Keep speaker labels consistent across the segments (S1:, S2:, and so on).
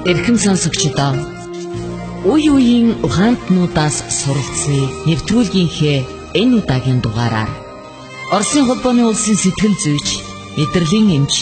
S1: Эрхэм сонсогчдоо үе үеийн ухаантнуудаас суралцсан нэвтрүүлгийнхээ энэ удаагийн дугаараар Оросын холбооны улсын сэтгэл зүйч, мэдрэлийн эмч,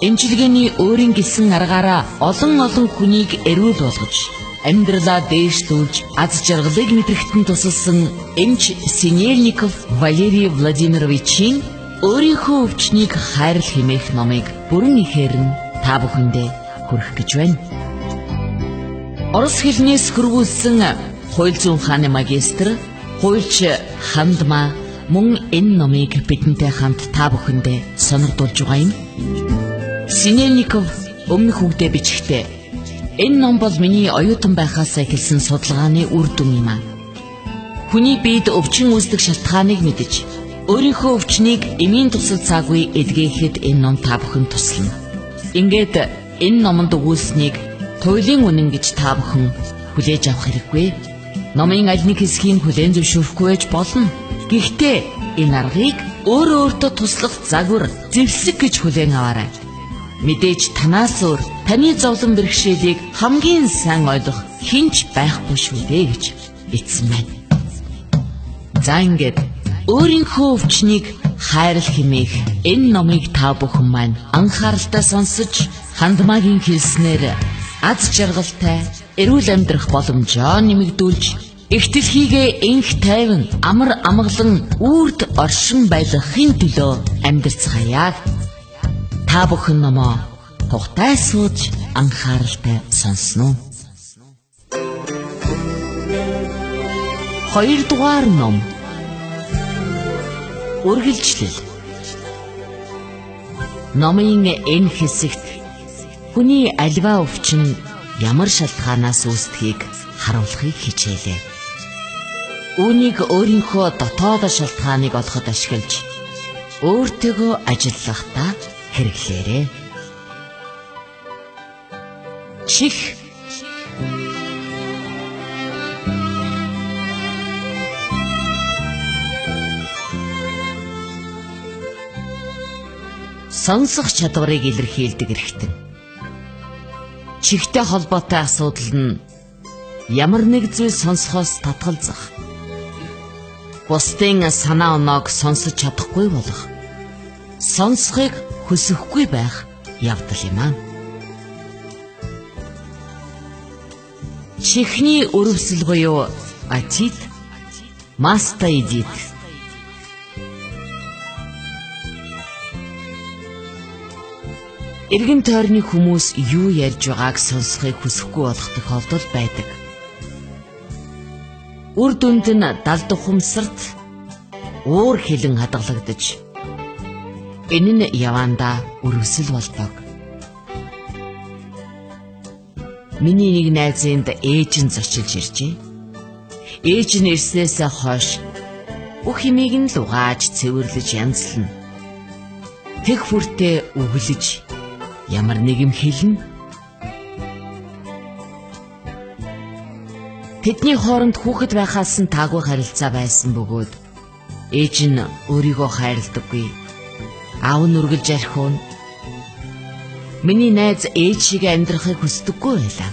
S1: эмчилгээний өөрийн гэлсэн аргаараа олон хүнийг эрүүл болгож, амьдралаа дээшлүүлж, аз жаргалыг мэдрэхтэн тусалсан эмч Синельников Валерий Владимировичийн өөрийнхөө өвчнийг хайрл хэмээх номыг бүрэн ихээр нь та бүхэндээ хүргэх гэж байна. Орос хэлнээс хөрвүүлсэн хууль зүйн хааны магистр, хуульч Хандма мөн энэ номыг бидэнтэй хамт та бүхэндээ сонирдуулж байгаа юм. Синельников өмнөх үгдээ бичгтээ энэ ном бол миний оюутан байхаас эхэлсэн судалгааны үр дүн юм а. Хүний биед өвчин үүсдэг шалтгааныг мэдэж, өөрийнхөө өвчнийг эмийн тусал цаагүй эдгээхэд энэ ном та бүхэнд туслана. Ингээд энэ номонд өгүүлсэнийг туйлын үнэн гэж та бүхэн хүлээж авах хэрэггүй. Номын аль нэг хэсгийг хүлээн зөвшөөрөхгүй байж болно. Гэхдээ энэ аргыг өөртөө туслах загвар, зэвсэг гэж хүлээн аваарай. Мэдээж танаас өөр таны зовлон бэрхшээлийг хамгийн сайн ойлгох хинч байхгүй шүү дээ гэж бичсэн байна. За ингээд өөрийнхөө өвчнийг хайрл хэмээх энэ номыг та бүхэн маань анхааралтай сонсож, Хандмагийн хэлснээр аз жаргалтай эрүүл амьдрах боломжоо нэмэгдүүлж, их дэлхийгээ энх тайван амар амгалан үрд оршин байлгахын төлөө амьдарцгаая. Та бүхэн номоо тухтай сууж анхааралтай сонсноо. 2 дугаар ном. Үргэлжлэл. Номын энэ хэсэгт хүний альва өвчин ямар шалтгаанаас үүсдгийг харуулахыг хичээлээ. Үүнийг өөрийнхөө дотоод шалтгааныг олоход ашиглаж, өөртөөгөө ажиллахдаа хэрэглээрэй. Чих. Сонсох чадварыг илэрхийлдэг эрхтэн. Чихтэй холбоотой асуудал нь ямар нэг зүйл сонсохоос татгалзах, бусдын санаа оноог сонсож чадахгүй болох, сонсохыг хүсэхгүй байх явдал юм аа. Чихний өрөвсөл буюу отит, мастаидит. Эргэн тойрны хүмүүс юу ярьж байгааг сонсохыг хүсэхгүй болох тохиолдол байдаг. Үр дүнд нь далд ухамсарт уур хилэн хадгалагдаж, энэ нь явандаа өрөвсөл болдог. Миний нэг найзынд ээж нь зочилж иржээ. Ээж нь ирснээс хойш бүх юмыг нь лугааж цэвэрлэж янзлна. Тэг хүртээ өглөж ямар нэг юм хэлнэ. Тэдний хооронд хүүхэд байхаас нь таагүй харилцаа байсан бөгөөд ээж нь өөрийгөө хайрладаггүй. Аав нь үргэлж архиуна. Миний найз ээж шиг амьдрахыг хүсдэггүй байлаа.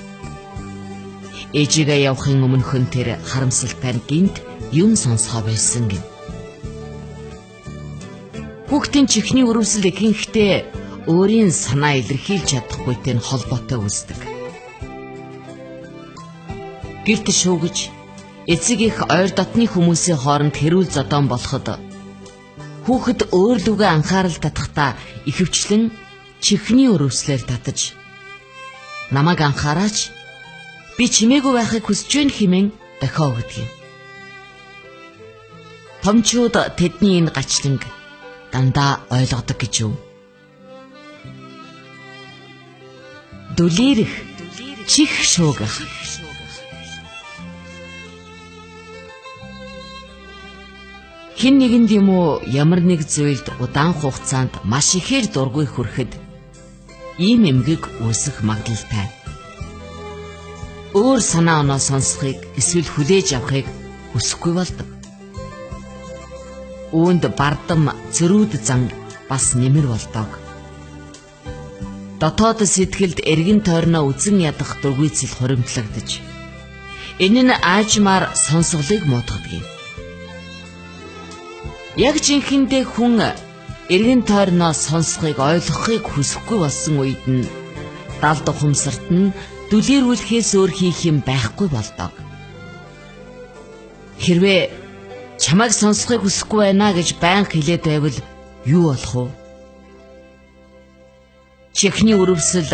S1: Ээжигээ явахын өмнөхөн тэр харамсалтай гинт юм сонсгоо байсан гин. Хүүхдийн чихний өрөвсөл ихэнхдээ өөрийн санаа илэрхийлж чадахгүйтэй нь холбоотой үүсдэг. Гэрт шүүгэж, эцэг их ойр дотны хүмүүсийн хооронд хэрүүл зодон болоход хүүхэд өөр лүгэ анхаарал татахдаа ихэвчлэн чихний өрөвслээр татаж, намайг анхаараач, би чимээгүй байхыг хүсэж байна хэмээн дохио өгдөг юм. Томчууд тэдний энэ гачланг дандаа ойлгодог гэж юу? Дүлээрэх, чих шуугах. Хэн нэгэнд юм уу ямар нэг зүйлд удаан хугацаанд маш ихээр дургүй хүрэхэд ийм эмгэг үүсэх магадлалтай. Өөр санаа оноо сонсохыг эсвэл хүлээж авахыг хүсэхгүй болдог. Үүнд бардам, цэрүүд зан бас нэмэр болдог. дотоод сэтгэлд эргэн тойрноо үзэн ядах дургүйцэл хуримтлагдаж энэ нь аажмаар сонсголыг муутгадаг юм. Яг жинхэнэ хүн эргэн тойрноо сонсохыг ойлгохыг хүсэхгүй болсон үед нь далд ухамсарт нь дүлээрүүлэхээс өөр хийх юм байхгүй болдог. Хэрвээ чамайг сонсохыг хүсэхгүй байна гэж байнга хэлээд байвал юу болох вэ? Чихний өрөвсөл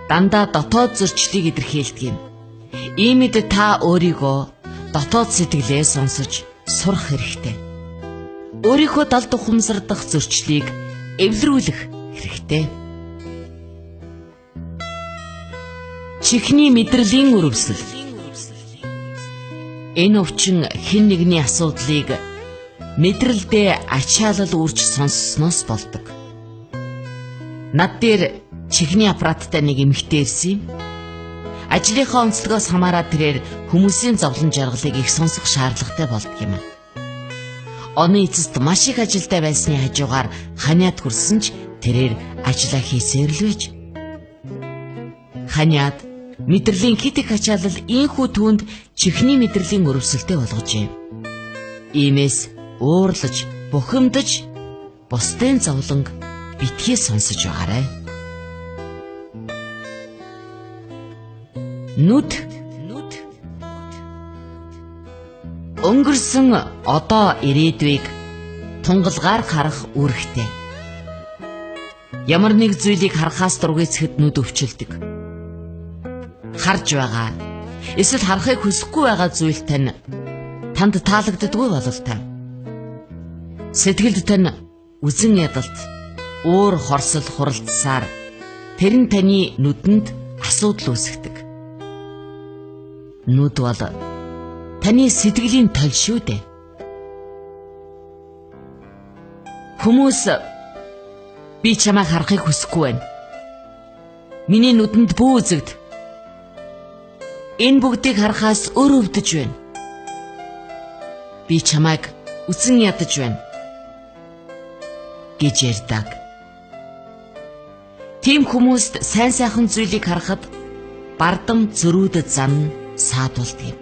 S1: дандаа дотоод зөрчлийг илэрхийлдэг юм. Иймд та өөрийгөө дотоод сэтгэлээ сонсож сурах хэрэгтэй. Өөрийнхөө далд ухамсардах зөрчлийг эвлэрүүлэх хэрэгтэй. Чихний мэдрэлийн өрөвсөл. Энэ өвчин хэн нэгний асуудлыг мэдрэлдээ ачаалал үрж сонссноос болдог. Над дээр чихний аппараттай нэг эмэгтэй ирсэн юм. Ажлынхаа онцлогоос хамаараад тэрээр хүмүүсийн зовлон жаргалыг их сонсох шаардлагатай болдог юм. Оны эцэст маш их ажилтай байсны хажуугаар ханиад хүрсэн ч тэрээр ажиллаа хийсээр л байж. Ханиад мэдрэлийн хит их ачаалал ийхүү түүнд чихний мэдрэлийн өрөвсөлтэй болгожээ. Иймээс уурлаж, бухимдаж, бусдын зовлонг битгий сонсож байгаарай. Нүд. Өнгөрсөн одоо ирээдүйг тунгалгаар харах үүрэгтэй. Ямар нэг зүйлийг харахаас дургүйцэхэд нүд өвчлөдөг. Харж байгаа, эсвэл харахыг хүсэхгүй байгаа зүйл танд таалагддаггүй бололтой. Сэтгэлд тань үзэн ядалт, уур хорсол хуралдсаар тэр нь таны нүдэнд асуудал үүсгэдэг. Нүд бол таны сэтгэлийн толь шүү дээ. Хүмүүс би чамайг харахыг хүсэхгүй байна. Миний нүдэнд бүү үзэгд. Энэ бүгдийг харахаас өөр өвдөж байна. Би чамайг үзэн ядаж байна гэж ярьдаг. Тийм хүмүүст сайн сайхан зүйлийг харахад бардам зөрүүдэд зан саадуулдаг юм.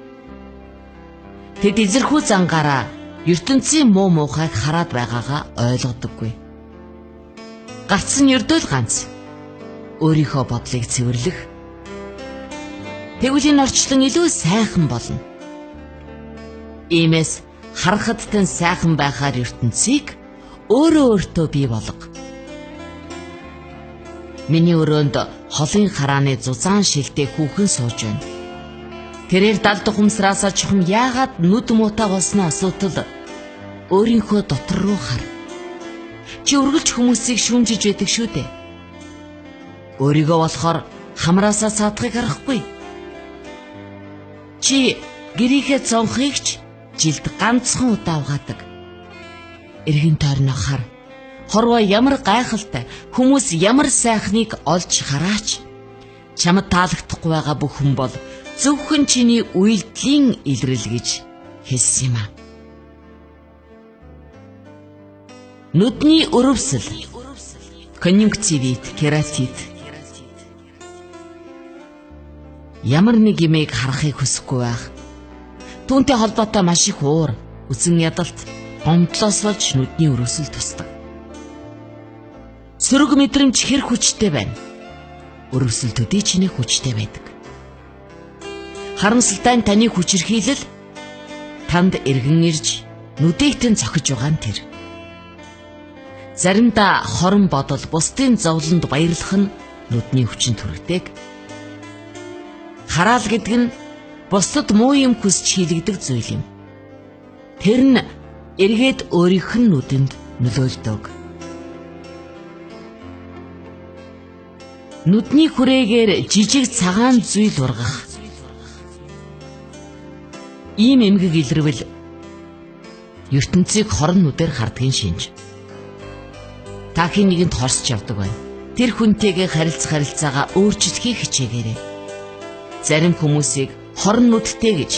S1: Тэд эзэрхүү зангаараа ертөнцийн муу муухайг хараад байгаагаа ойлгодоггүй. Гарц нь ердөө л ганц. Өөрийнхөө бодлыг цэвэрлэх. Тэгвэл энэ орчлон илүү сайхан болно. Иймээс харахад тань сайхан байхаар ертөнцийг өөрөө өөртөө бий болго. Миний өрөөнд холын харааны зузаан шилтэй хүүхэн сууж байна. Тэрээр далд ухамсараасаа чухам яагаад нүд муутай болсноо асуудал өөрийнхөө дотор руу хар. Чи үргэлж хүмүүсийг шүүмжиж байдаг шүү дээ. Өөрийгөө болохоор хамраасаа саадахыг харахгүй. Чи гэрийнхээ цонхыг ч жилд ганцхан удаа угаадаг. Эргэн тойрноо хар. Хорвоо ямар гайхалтай, хүмүүс ямар сайхныг олж хараач. Чамд таалагдахгүй байгаа бүх хүн бол зөвхөн чиний үйлдэлийн илрэл гэж хэлсэн юм а. Нүдний өрөвсөл. Конъюнктивит, кератит. Ямар нэг юмыг харахыг хүсэхгүй байх. Түүнтэй холбоотой маш их уур, үзэн ядалт, гомдлоос болж нүдний өрөвсөл тусдаг. Сөрөг мэдрэмж хэр хүчтэй байна. Өрөвсөл төдий чиний хүчтэй байдаг. Харамсалтай нь таны хүчирхийлэл танд эргэн ирж нүдийгтэн цохиж байгаа нь тэр. Заримдаа хорон бодол бусдын зовлонд баярлах нь нүдний хүчин төрөгдөг. Хараал гэдэг нь бусдад муу юм хүсч хийлэгдэх зүйл юм. Тэр нь эргээд өөрийнх нь нүдэнд нөлөөлдөг. Нүдний хүрээгээр жижиг цагаан зүйл ургах. Ийм эмгэг илэрвэл ертөнцийг хорон нүдээр хардгийн шинж. Та хэн нэгэнд хорсч явдаг байна. Тэр хүнтэйгээ харилцаагаа өөрчлөхийг хичээгээрэй. Зарим хүмүүсийг хорон нүдтэй гэж,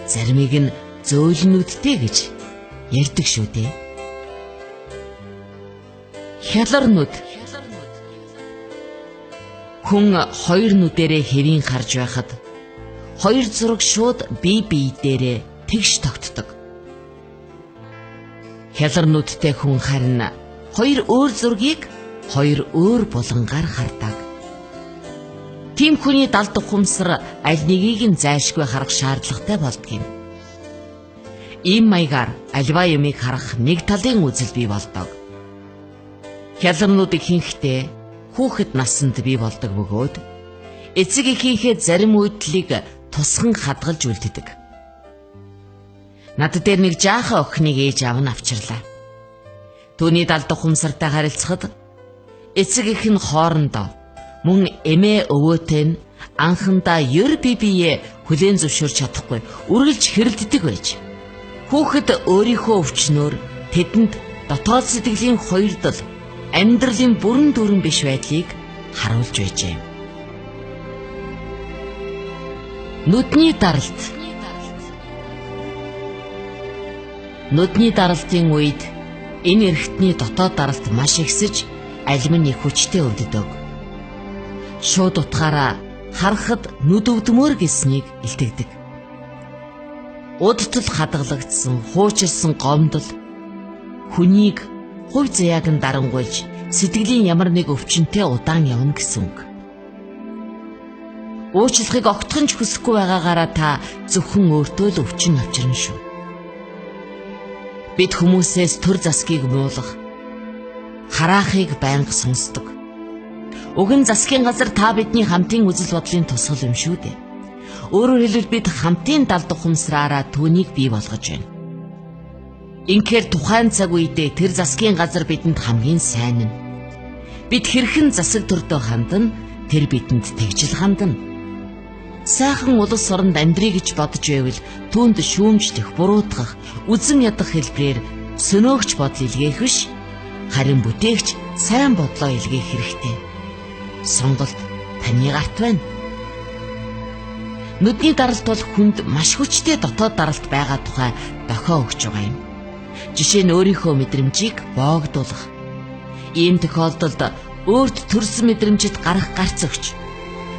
S1: заримыг нь зөөлөн нүдтэй гэж ярьдаг шүү дээ. Хялар нүд. Хүн хоёр нүдэрээ хэвийн харж байхад хоёр зураг шууд бие биедээрээ тэгш тогтдог. Хялар нүдтэй хүн харин хоёр өөр зургийг хоёр өөр булангаар хардаг. Тийм хүний далд ухамсар аль нэгийг нь зайлшгүй харах шаардлагатай болдгийм. Ийм маягаар альва юмыг харах нэг талын үзэл бий болдог. Хялар нүд ихэнхдээ хүүхэд наснд бий болдог бөгөөд эцэг эхийнхээ зарим үйдлийг тусган хадгалж үлддэг. Над дээр нэг жаахан охиныг ээж аав нь авчирлаа. Түүний далд ухамсартай харилцахад эцэг эх нь хоорондоо мөн эмээ өвөөтэй нь анхандаа ёр бие хүлээн зөвшөөрч чадахгүй үргэлж хэрэлддэг байж хүүхэд өөрийнхөө өвчнөөр тэдэнд дотоод сэтгэлийн хоёрдол амьдралын бүрэн дүүрэн биш байдлыг харуулж байжээ. Нүдний даралт. Нүдний даралтын үед энэ эрхтний дотоод даралт маш ихсэж алим нь их хүчтэй өвддөг. Шууд утгаараа харахад нүд өвдмөр гэснийг илтгэдэг. Удтал хадгалагдсан, хуучилсан гомдол хүнийг хувь заяаг нь дарангуйлж сэтгэлийн ямар нэг өвчнөд удаан явна гэсэн үг. Уучлахыг огтхон ч хүсэхгүй байгаагаараа та зөвхөн өөртөө л өвчин авчирна шүү. Бид хүмүүсээс төр засгийг муулах, хараахыг байнга сонсдог. Уг нь засгийн газар та бидний хамтын үзэл бодлын тусгал юм шүү дээ. Өөрөөр хэлбэл бид хамтын далд ухамсараараа түүнийг бий болгож байна. Инхээр тухайн цаг үедээ тэр засгийн газар бидэнд хамгийн сайн нь. Бид хэрхэн засаг төрдөө хандна, тэр бидэнд тэгжил хандна. Сайхан улс оронд амьдрий гэж бодож байвал түүнд шүүмжлэх, буруутгах, үзэн ядах хэлбэрээр сөнөөгч бодол илгээх биш, харин бүтээгч сайн бодлоо илгээх хэрэгтэй. Сонголт таны гарт байна. Нүдний даралт бол хүнд маш хүчтэй дотоод даралт байгаа тухай дохио өгч байгаа юм. Жишээ нь өөрийнхөө мэдрэмжийг боогдуулах. Ийм тохиолдолд өөрт төрсөн мэдрэмжид гарах гарц өгч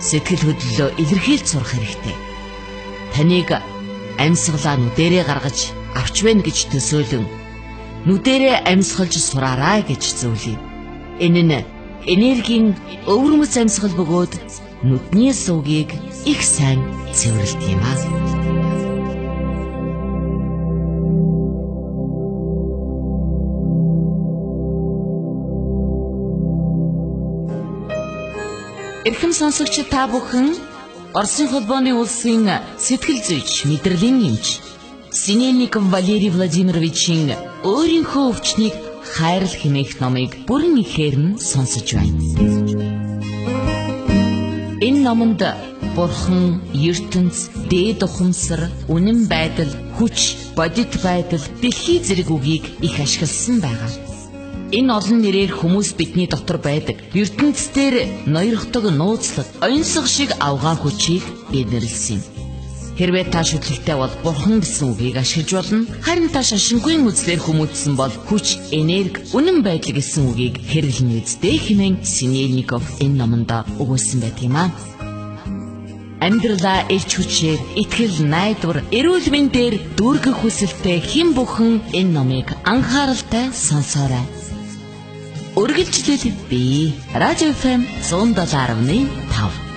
S1: сэтгэл хөдлөлөө илэрхийлж сурах хэрэгтэй. Таныг амьсгалаа нүдэрээ гаргаж авч байна гэж төсөөлөн нүдэрээ амьсгалж сураарай гэж зөвлөе. Энэ нь энергийн өвөрмөц амьсгал бөгөөд нүдний сувгийг их сайн цэвэрлэдэг юм аа. Эрхэм сонсогч та бүхэн Оросын холбооны улсын сэтгэл зүйч мэдрэлийн эмч Синельников Валерий Владимировичийн өөрийнхөө өвчнийг хайрал хэмээх номыг бүрэн ихээр нь сонсож байна. Энэ номонд Бурхан, ертөнц, дээд ухамсар, үнэн байдал, хүч, бодит байдал, дэлхий зэрэг үгийг их ашигласан байгаа. Энэ олон нэрээр хүмүүс бидний дотор байдаг ертөнцийн ноёрхдог нууцлаг, оюнсаг шиг авгаан хүчийг инэрлсэн юм. Хэрвээ та шүтлэгтэй бол Бурхан гэсэн үгийг ашиглаж болно. Харин та шашингүй үзлээр хүмүүжсэн бол хүч, энерги, үнэн байдал гэсэн үгийг хэрэглэн үздэй хэмээн Синельников энэ номонд өгүүлсэн байдаг юм аа. Амьдралаа элч хүчээр, итгэл, найдвар, эрүүл мэндээр дүүргэх хүсэлтэй хэн бүхэн энэ номыг анхааралтай сонсоорой. Үргэлжлэл бий. Радио FM 107.5